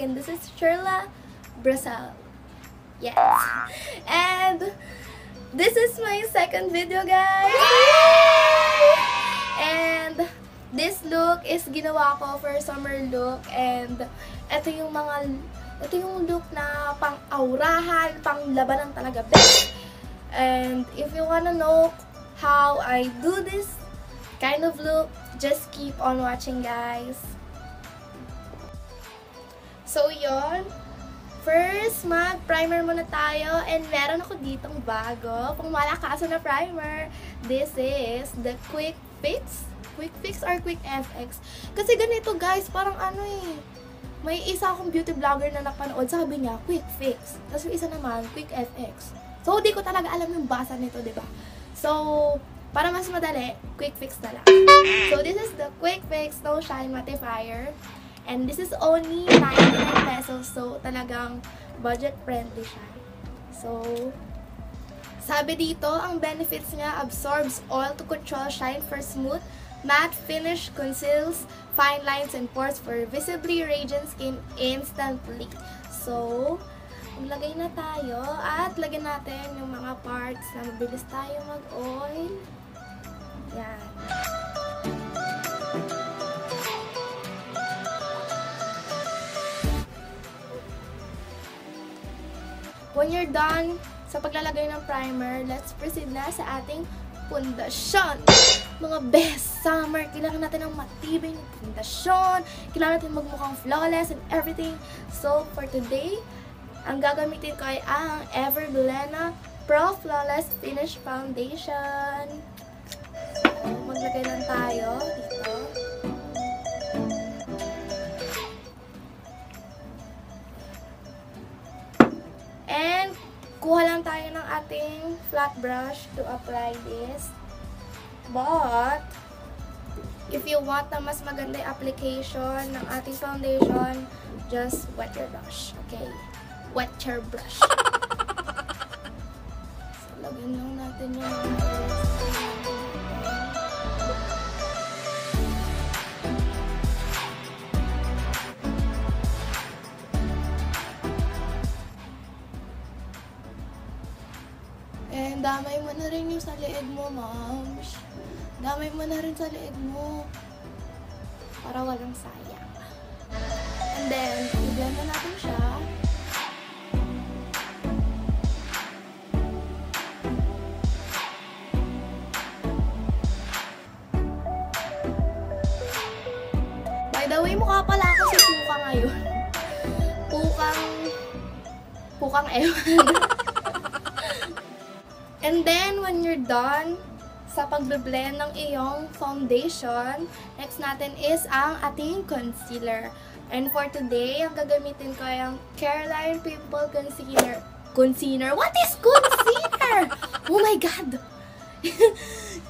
And this is Scherla Brazal. Yes. And this is my second video, guys. And this look is ginawa ko for summer look. And ito yung look na pang-aurahan, pang-labanan talaga, best. And if you wanna know how I do this kind of look, just keep on watching, guys. So, yun. First, mag-primer muna tayo. And meron ako ditong bago. Pang malakaso na primer. This is the Quick Fix. Quick Fix or Quick FX. Kasi ganito, guys. Parang ano eh. May isa akong beauty vlogger na napanood. Sabi niya, Quick Fix. Tapos yung isa naman, Quick FX. So, di ko talaga alam yung basa nito, diba? So, para mas madali, Quick Fix na lang. So, this is the Quick Fix No Shine Mattifier. And this is only 99 pesos. So, talagang budget-friendly siya. So, sabi dito, ang benefits niya, absorbs oil to control shine for smooth, matte finish, conceals fine lines and pores for visibly radiant skin instantly. So, maglagay na tayo at lagyan natin yung mga parts na mabilis tayo mag-oil. Yan. When you're done sa paglalagay ng primer, let's proceed na sa ating pundasyon. Mga best summer, kailangan natin ng matibay ng pundasyon, kailangan natin magmukhang flawless and everything. So, for today, ang gagamitin ko ay ang Everblena Pro Flawless Finish Foundation. So, maglagay lang tayo dito. Kuha lang tayo ng ating flat brush to apply this. But, if you want na mas maganda yung application ng ating foundation, just wet your brush. Okay? Wet your brush. So, lagyan lang natin yung damay mo na rin yung sa leeg mo, moms. Damay mo na rin sa leeg mo. Para walang sayang. And then, i-blend na natin siya. By the way, mukha pala ako si Puka ngayon. Pukang ewan. And then, when you're done sa pagbe-blend ng iyong foundation, next natin is ang ating concealer. And for today, ang gagamitin ko ay ang Careline Pimple Concealer. Concealer? What is concealer? Oh my God!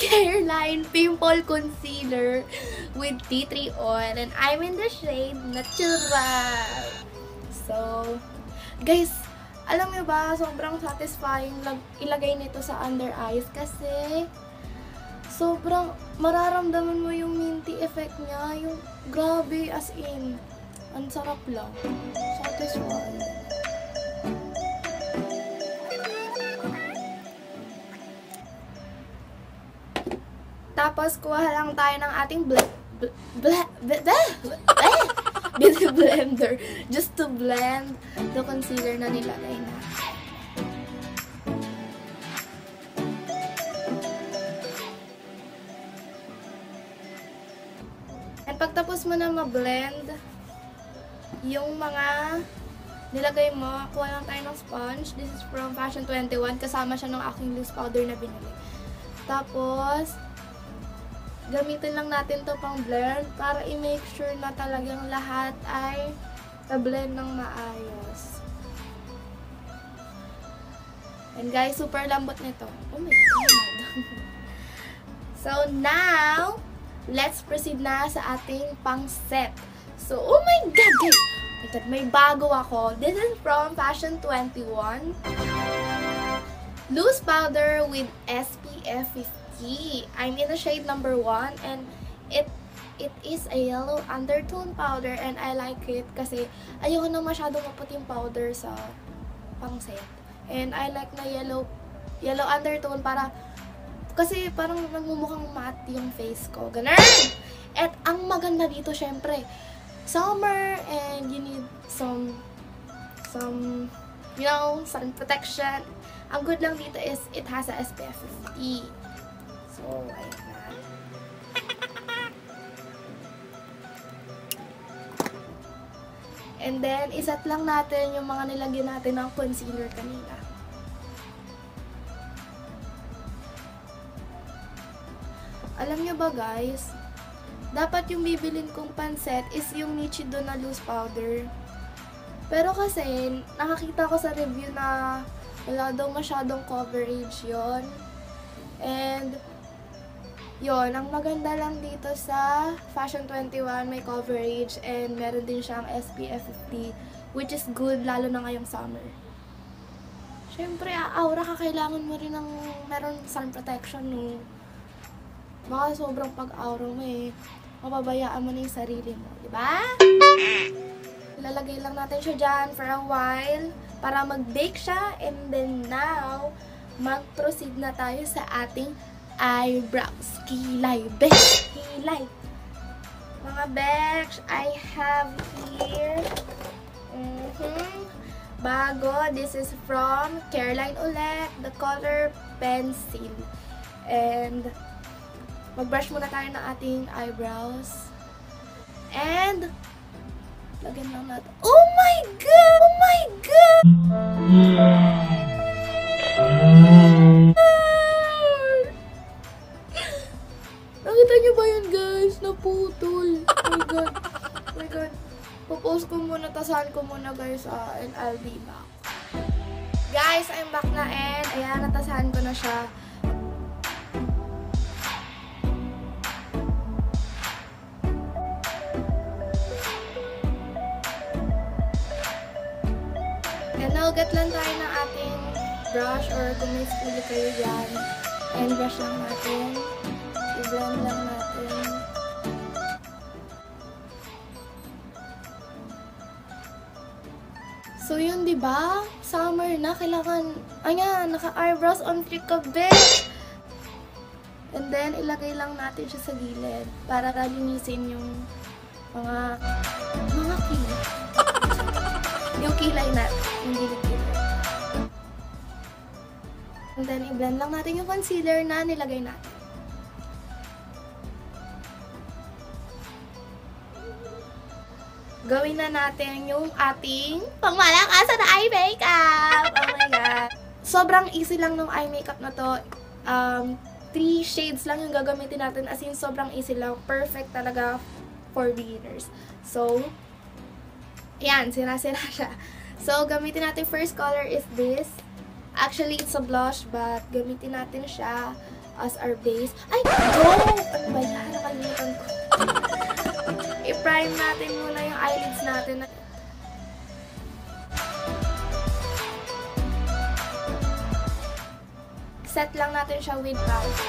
Careline Pimple Concealer with tea tree oil. And I'm in the shade Natural. So, guys, alam niyo ba, sobrang satisfying ilagay nito sa under eyes kasi sobrang mararamdaman mo yung minty effect niya. Yung grabe, as in, ang sarap lang. Satisfying. Tapos, kuha lang tayo ng ating beauty blender just to blend the concealer na nilagay na. And pagtapos mo na ma-blend yung mga nilagay mo, kuha lang tayo ng sponge. This is from Fashion 21. Kasama siya ng aking loose powder na binili. Tapos, gamitin lang natin to pang blend para i-make sure na talagang lahat ay na-blend ng maayos. And guys, super lambot nito. Oh my God! So now, let's proceed na sa ating pang set. So, oh my God guys! God, may bago ako. This is from Fashion 21. Loose powder with SPF 50. I'm in the shade number 1 and it is a yellow undertone powder and I like it kasi ayoko na masyadong maputing powder sa pang-set. And I like na yellow undertone para kasi parang nagmumukhang matte yung face ko. Ganun! At ang maganda dito syempre, summer and you need some you know, sun protection. Ang good lang dito is it has a SPF 50. So, ayan na. And then, isat lang natin yung mga nilagyan natin ng concealer kanina. Alam nyo ba guys, dapat yung bibilin kong panset is yung Nichido na loose powder. Pero kasi, nakakita ko sa review na wala daw masyadong coverage yon. And, yon, ang maganda lang dito sa Fashion 21, may coverage and meron din siyang SPF 50, which is good lalo na ngayong summer. Syempre, aura ka, kailangan mo rin ng meron sun protection, no? Baka sobrang pag-aura mo mapabayaan mo na yung sarili mo, diba? Ilalagay lang natin siya dyan for a while para mag-bake siya, and then now, mag-proceed na tayo sa ating eyebrows. Kilay, besh! Kilay! Mga besh, I have here bago. This is from Caroline ulit. The color Pencil. And mag-brush muna tayo ng ating eyebrows. And lagyan lang natin. Oh my God! Oh my God! Nakita niyo ba yun, guys? Naputol. Oh my God. Oh my God. Popost ko muna, tasahan ko muna, guys, and I'll be back. Guys, I'm back na, and ayan, natasahan ko na siya. And naugat lang tayo ng ating brush, or kung may spoolie kayo dyan, and brush lang natin. I-blend lang natin. So yun, diba? Summer na, kailangan, ayan, naka-eyebrows on fleek ka, bitch! And then, ilagay lang natin siya sa gilid para linisin yung mga kilay. Yung kilay natin, yung gilid-gilid. And then, i-blend lang natin yung concealer na nilagay natin. Gawin na natin yung ating pangmalakasan na eye makeup! Oh my God! Sobrang easy lang ng eye makeup na to. 3 shades lang yung gagamitin natin. As in, sobrang easy lang. Perfect talaga for beginners. So, yan. Sira-sira siya. So, gamitin natin first color is this. Actually, it's a blush, but gamitin natin siya as our base. Ay! Go! Ano ba yan? Nakalimutan ko. I-prime natin muna yung eyelids natin. Set lang natin siya with powder.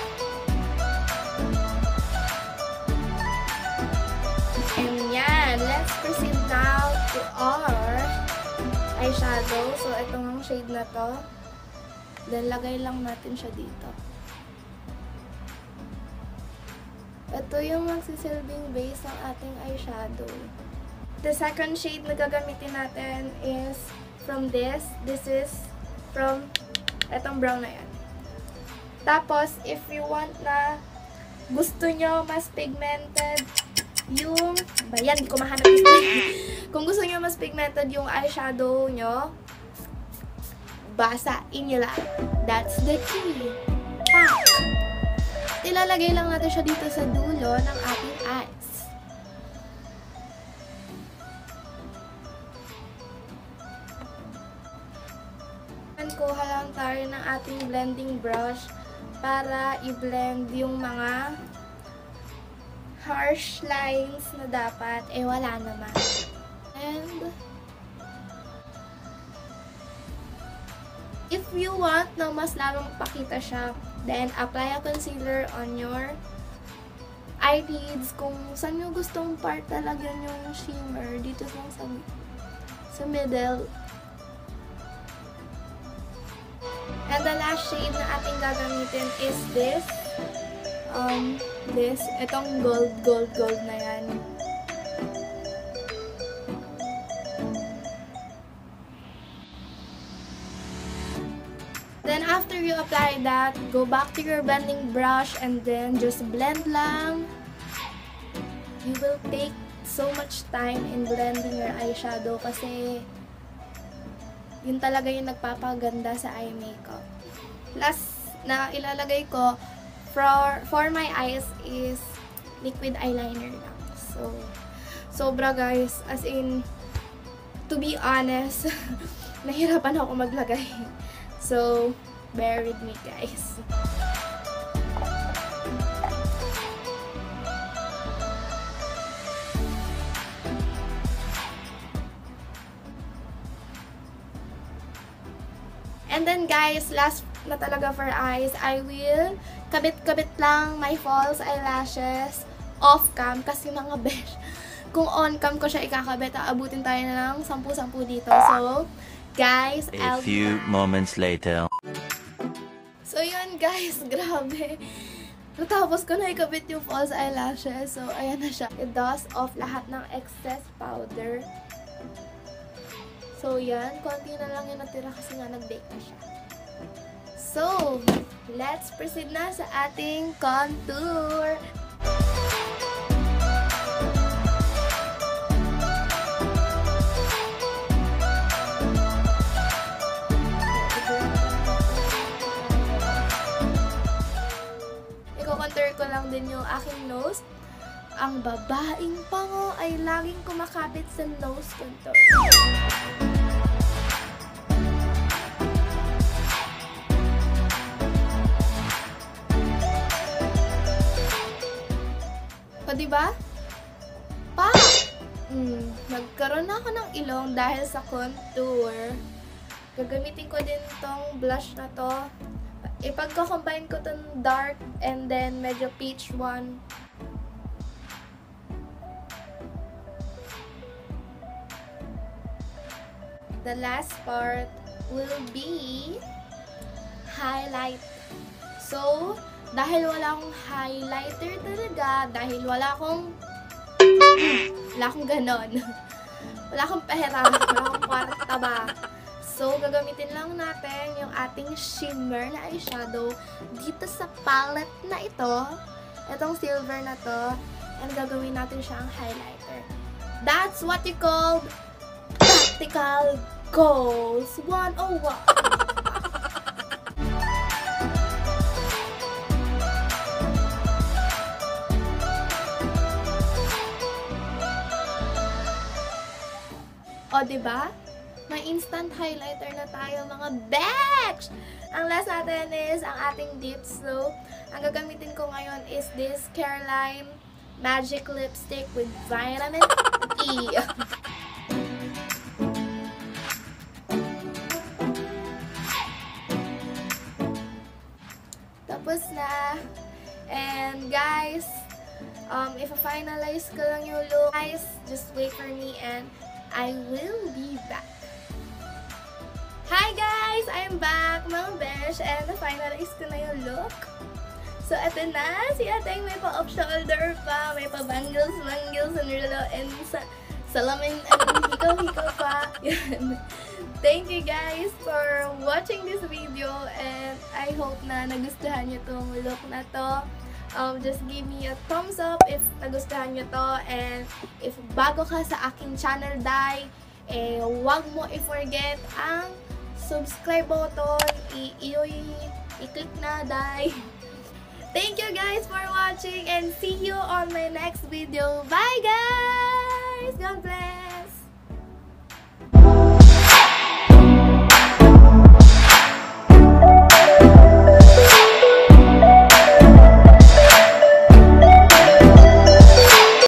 And yan, let's proceed now to our eyeshadow. So, ito ang shade na to. Then, lagay lang natin siya dito. Ito yung magsisilbing base ng ating eyeshadow. The second shade na gagamitin natin is from this. This is from etong brown na yan. Tapos, if you want na gusto nyo mas pigmented yung... Bayan, hindi ko mahanap yung kung gusto nyo mas pigmented yung eyeshadow nyo, basain nyo lang. That's the key. Ilalagay lang natin siya dito sa dulo ng ating eyes. Kuha lang tayo ng ating blending brush para i-blend yung mga harsh lines na dapat, wala naman. And if you want na mas lalong pakita siya, then apply a concealer on your eyelids. Kung saan nyo gustong part talagyan yung shimmer, dito lang sa middle. And the last shade na ating gagamitin is this. Itong gold na yan. Then after you apply that, go back to your blending brush and then just blend lang. You will take so much time in blending your eyeshadow kasi yun talaga yung nagpapaganda sa eye makeup. Last na ilalagay ko for my eyes is liquid eyeliner lang. So, sobra guys. As in, to be honest, nahirapan ako maglagay. So, bear with me guys. And then guys, last na talaga for eyes, I will kabit-kabit lang my false eyelashes off-cam kasi mga besh. Kung on-cam ko siya ikakabit, aabutin tayo na ng 10-10 dito. So, guys, a few moments later. So, yun guys, grabe. Natapos ko na ikabit yung false eyelashes. So, ayan na siya. I-dust off lahat ng excess powder. So, yan. Konti na lang yung natira kasi nga nag-bake na siya. So, let's proceed na sa ating contour. Iko-contour ko lang din yung aking nose. Ang babaeng pango ay laging kumakapit sa nose contour. O, diba? Pa! Nagkaroon na ako ng ilong dahil sa contour. Gagamitin ko din tong blush na to. Ipagko-combine ko tong dark and then medyo peach one. The last part will be highlight. So, dahil wala akong highlighter talaga, dahil wala akong ganon. Wala akong pera, wala akong kwarta ba. So, gagamitin lang natin yung ating shimmer na eyeshadow dito sa palette na ito. Itong silver na to. And gagawin natin siyang highlighter. That's what you call practical goals 101. O, diba? May instant highlighter na tayo, mga bex! Ang last natin is ang ating lips. So, ang gagamitin ko ngayon is this Scherla Magic Lipstick with Vitamin E. Tapos na. And guys, if I-finalize ko lang yung look, guys, just wait for me and I will be back. Hi guys! I'm back, mga besh, and na-finalize ko na yung look. So, eto na. Si Ateng may pa-off shoulder pa, may pa-bangles, and relo, and salamin, hikaw-hikaw pa. Yan. Thank you guys for watching this video, and I hope na nagustuhan nyo tong look na to. Just give me a thumbs up if nagustuhan nyo to, and if bago ka sa aking channel, Dai, wag mo i-forget ang subscribe button, i-click na, Dai. Thank you guys for watching, and see you on my next video. Bye guys! God bless!